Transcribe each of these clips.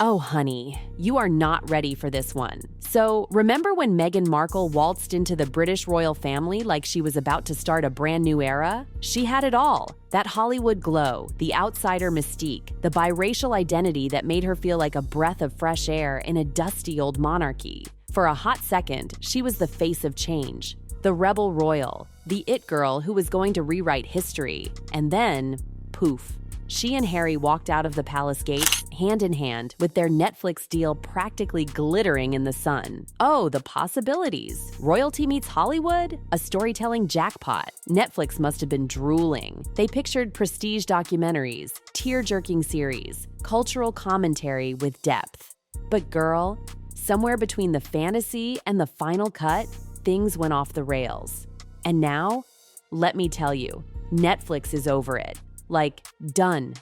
Oh, honey, you are not ready for this one. So, remember when Meghan Markle waltzed into the British royal family like she was about to start a brand new era? She had it all. That Hollywood glow, the outsider mystique, the biracial identity that made her feel like a breath of fresh air in a dusty old monarchy. For a hot second, she was the face of change, the rebel royal, the it girl who was going to rewrite history. And then, poof. She and Harry walked out of the palace gates, hand in hand, with their Netflix deal practically glittering in the sun. Oh, the possibilities. Royalty meets Hollywood? A storytelling jackpot. Netflix must have been drooling. They pictured prestige documentaries, tear-jerking series, cultural commentary with depth. But girl, somewhere between the fantasy and the final cut, things went off the rails. And now, let me tell you, Netflix is over it. Like, done.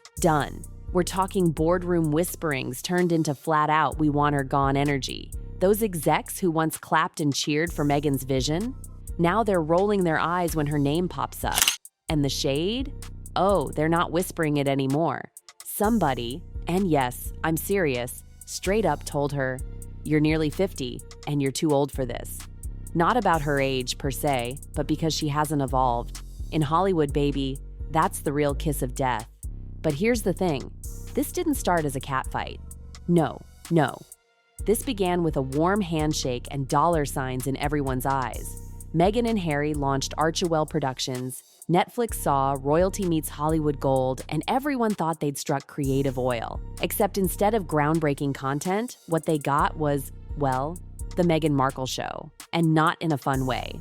We're talking boardroom whisperings turned into flat-out we want her gone energy. Those execs who once clapped and cheered for Meghan's vision, now they're rolling their eyes when her name pops up. And the shade? Oh, they're not whispering it anymore. Somebody, and yes, I'm serious, straight up told her, "You're nearly 50, and you're too old for this." Not about her age, per se, but because she hasn't evolved. In Hollywood, baby, that's the real kiss of death. But here's the thing. This didn't start as a catfight. No. This began with a warm handshake and dollar signs in everyone's eyes. Meghan and Harry launched Archewell Productions, Netflix saw Royalty Meets Hollywood Gold, and everyone thought they'd struck creative oil. Except instead of groundbreaking content, what they got was, well, the Meghan Markle show. And not in a fun way.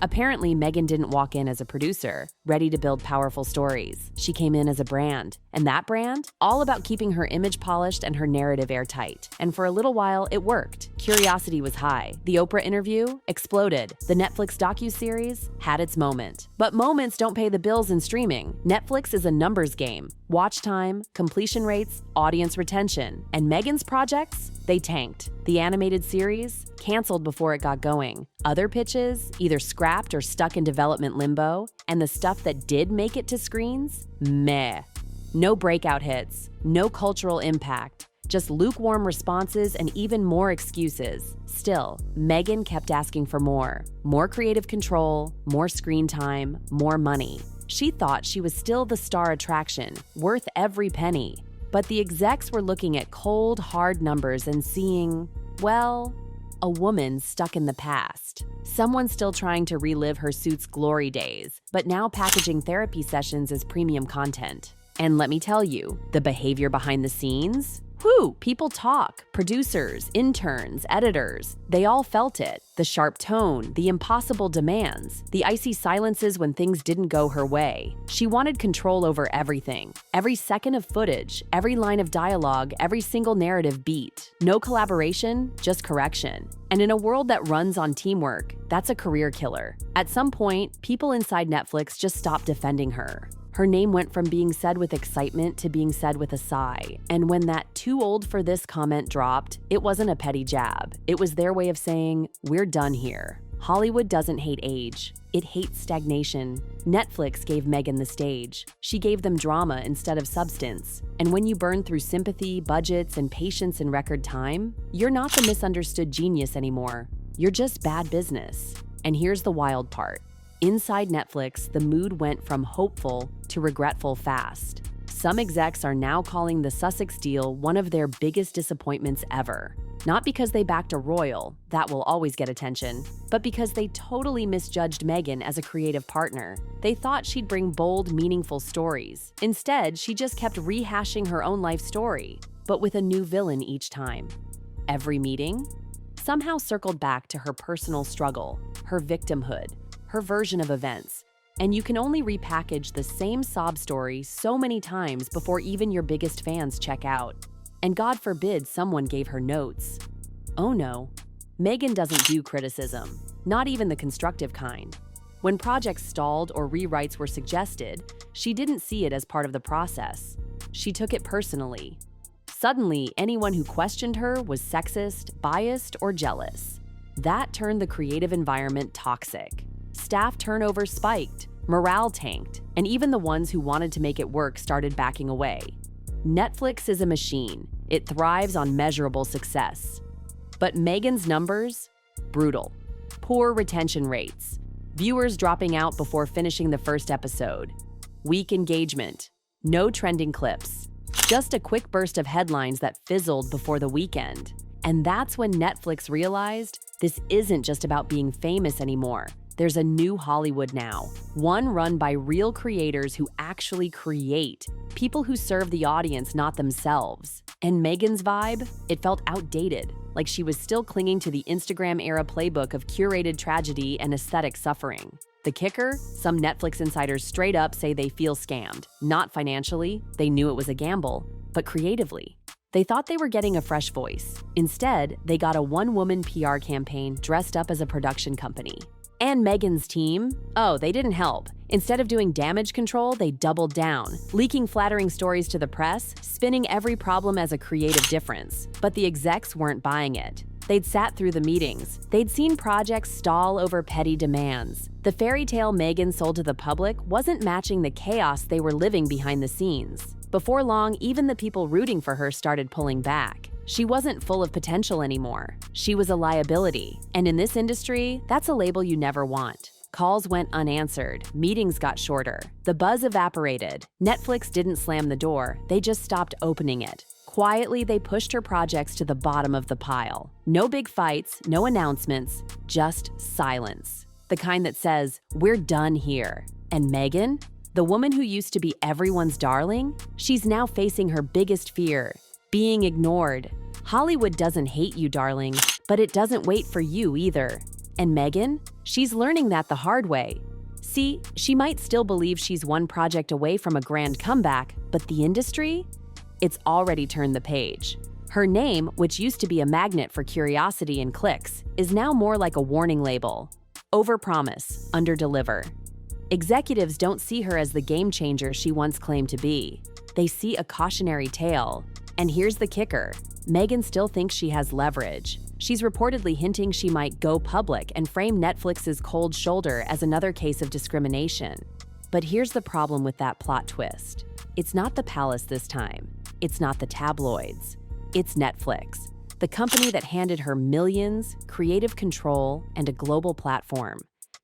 Apparently, Meghan didn't walk in as a producer, ready to build powerful stories. She came in as a brand. And that brand? All about keeping her image polished and her narrative airtight. And for a little while, it worked. Curiosity was high. The Oprah interview exploded. The Netflix docuseries had its moment. But moments don't pay the bills in streaming. Netflix is a numbers game. Watch time, completion rates, audience retention. And Meghan's projects? They tanked. The animated series? Canceled before it got going. Other pitches? Either scrapped or stuck in development limbo. And the stuff that did make it to screens? Meh. No breakout hits. No cultural impact. Just lukewarm responses and even more excuses. Still, Meghan kept asking for more. More creative control, more screen time, more money. She thought she was still the star attraction, worth every penny. But the execs were looking at cold, hard numbers and seeing, well, a woman stuck in the past. Someone still trying to relive her suit's glory days, but now packaging therapy sessions as premium content. And let me tell you, the behavior behind the scenes? Whew, people talk. Producers, interns, editors, they all felt it. The sharp tone, the impossible demands, the icy silences when things didn't go her way. She wanted control over everything. Every second of footage, every line of dialogue, every single narrative beat. No collaboration, just correction. And in a world that runs on teamwork, that's a career killer. At some point, people inside Netflix just stopped defending her. Her name went from being said with excitement to being said with a sigh. And when that "too old for this" comment dropped, it wasn't a petty jab. It was their way of saying, we're done here. Hollywood doesn't hate age. It hates stagnation. Netflix gave Meghan the stage. She gave them drama instead of substance. And when you burn through sympathy, budgets, and patience in record time, you're not the misunderstood genius anymore. You're just bad business. And here's the wild part. Inside Netflix, the mood went from hopeful to regretful fast. Some execs are now calling the Sussex deal one of their biggest disappointments ever. Not because they backed a royal, that will always get attention, but because they totally misjudged Meghan as a creative partner. They thought she'd bring bold, meaningful stories. Instead, she just kept rehashing her own life story, but with a new villain each time. Every meeting somehow circled back to her personal struggle, her victimhood, her version of events. And you can only repackage the same sob story so many times before even your biggest fans check out. And God forbid someone gave her notes. Oh no, Meghan doesn't do criticism, not even the constructive kind. When projects stalled or rewrites were suggested, she didn't see it as part of the process. She took it personally. Suddenly, anyone who questioned her was sexist, biased, or jealous. That turned the creative environment toxic. Staff turnover spiked, morale tanked, and even the ones who wanted to make it work started backing away. Netflix is a machine. It thrives on measurable success. But Meghan's numbers? Brutal. Poor retention rates. Viewers dropping out before finishing the first episode. Weak engagement. No trending clips. Just a quick burst of headlines that fizzled before the weekend. And that's when Netflix realized this isn't just about being famous anymore. There's a new Hollywood now, one run by real creators who actually create, people who serve the audience, not themselves. And Meghan's vibe? It felt outdated, like she was still clinging to the Instagram-era playbook of curated tragedy and aesthetic suffering. The kicker? Some Netflix insiders straight up say they feel scammed. Not financially, they knew it was a gamble, but creatively. They thought they were getting a fresh voice. Instead, they got a one-woman PR campaign dressed up as a production company. And Meghan's team? Oh, they didn't help. Instead of doing damage control, they doubled down, leaking flattering stories to the press, spinning every problem as a creative difference. But the execs weren't buying it. They'd sat through the meetings. They'd seen projects stall over petty demands. The fairy tale Meghan sold to the public wasn't matching the chaos they were living behind the scenes. Before long, even the people rooting for her started pulling back. She wasn't full of potential anymore. She was a liability. And in this industry, that's a label you never want. Calls went unanswered. Meetings got shorter. The buzz evaporated. Netflix didn't slam the door. They just stopped opening it. Quietly, they pushed her projects to the bottom of the pile. No big fights, no announcements, just silence. The kind that says, "We're done here." And Meghan? The woman who used to be everyone's darling? She's now facing her biggest fear: being ignored. Hollywood doesn't hate you, darling, but it doesn't wait for you either. And Meghan? She's learning that the hard way. See, she might still believe she's one project away from a grand comeback, but the industry? It's already turned the page. Her name, which used to be a magnet for curiosity and clicks, is now more like a warning label. Overpromise, underdeliver. Executives don't see her as the game changer she once claimed to be. They see a cautionary tale. And here's the kicker. Meghan still thinks she has leverage. She's reportedly hinting she might go public and frame Netflix's cold shoulder as another case of discrimination. But here's the problem with that plot twist. It's not the palace this time. It's not the tabloids. It's Netflix, the company that handed her millions, creative control, and a global platform.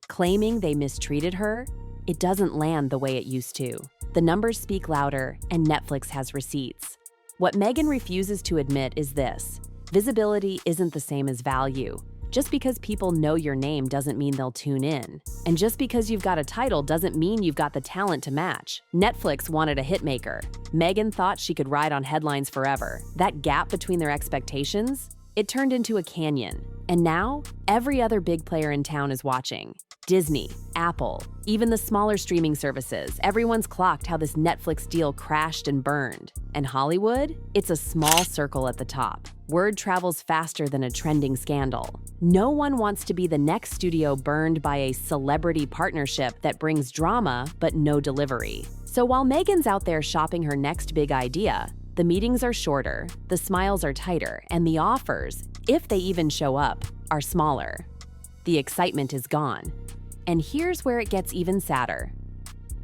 Claiming they mistreated her, it doesn't land the way it used to. The numbers speak louder, and Netflix has receipts. What Meghan refuses to admit is this: visibility isn't the same as value. Just because people know your name doesn't mean they'll tune in. And just because you've got a title doesn't mean you've got the talent to match. Netflix wanted a hitmaker. Meghan thought she could ride on headlines forever. That gap between their expectations? It turned into a canyon. And now, every other big player in town is watching. Disney, Apple, even the smaller streaming services. Everyone's clocked how this Netflix deal crashed and burned. And Hollywood? It's a small circle at the top. Word travels faster than a trending scandal. No one wants to be the next studio burned by a celebrity partnership that brings drama but no delivery. So while Meghan's out there shopping her next big idea, the meetings are shorter, the smiles are tighter, and the offers, if they even show up, are smaller. The excitement is gone. And here's where it gets even sadder.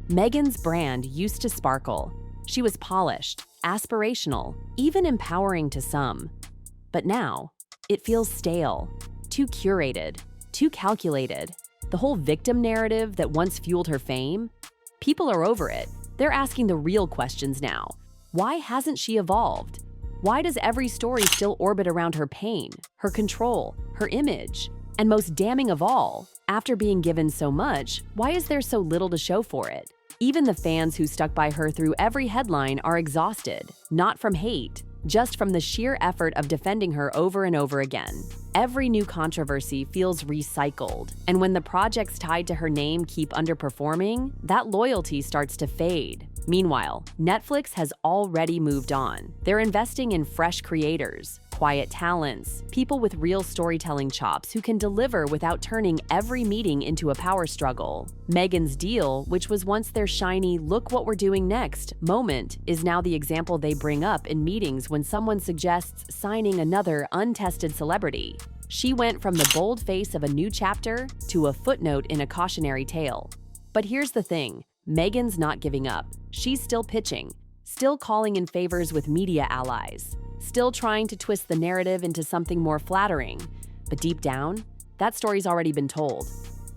Meghan's brand used to sparkle. She was polished, aspirational, even empowering to some. But now, it feels stale, too curated, too calculated. The whole victim narrative that once fueled her fame? People are over it. They're asking the real questions now. Why hasn't she evolved? Why does every story still orbit around her pain, her control, her image? And most damning of all, after being given so much, why is there so little to show for it? Even the fans who stuck by her through every headline are exhausted, not from hate, just from the sheer effort of defending her over and over again. Every new controversy feels recycled, and when the projects tied to her name keep underperforming, that loyalty starts to fade. Meanwhile, Netflix has already moved on. They're investing in fresh creators, quiet talents, people with real storytelling chops who can deliver without turning every meeting into a power struggle. Meghan's deal, which was once their shiny "look what we're doing next" moment, is now the example they bring up in meetings when someone suggests signing another untested celebrity. She went from the bold face of a new chapter to a footnote in a cautionary tale. But here's the thing. Meghan's not giving up. She's still pitching, still calling in favors with media allies. still trying to twist the narrative into something more flattering. But deep down, that story's already been told.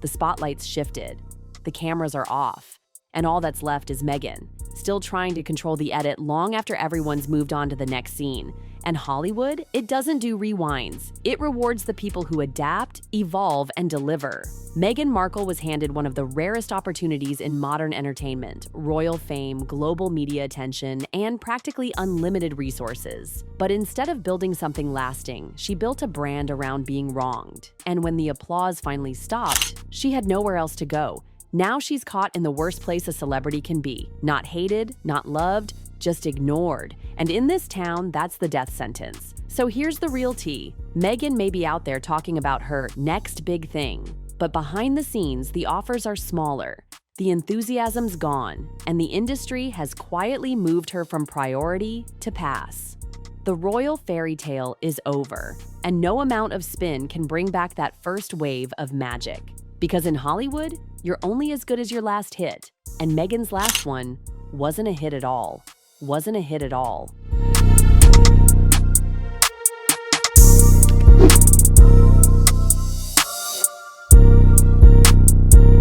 The spotlight's shifted, the cameras are off, and all that's left is Meghan, still trying to control the edit long after everyone's moved on to the next scene. And Hollywood, it doesn't do rewinds. It rewards the people who adapt, evolve, and deliver. Meghan Markle was handed one of the rarest opportunities in modern entertainment: royal fame, global media attention, and practically unlimited resources. But instead of building something lasting, she built a brand around being wronged. And when the applause finally stopped, she had nowhere else to go. Now she's caught in the worst place a celebrity can be. Not hated, not loved, just ignored. And in this town, that's the death sentence. So here's the real tea. Meghan may be out there talking about her next big thing, but behind the scenes, the offers are smaller. The enthusiasm's gone, and the industry has quietly moved her from priority to pass. The royal fairy tale is over, and no amount of spin can bring back that first wave of magic. Because in Hollywood, you're only as good as your last hit, and Meghan's last one wasn't a hit at all.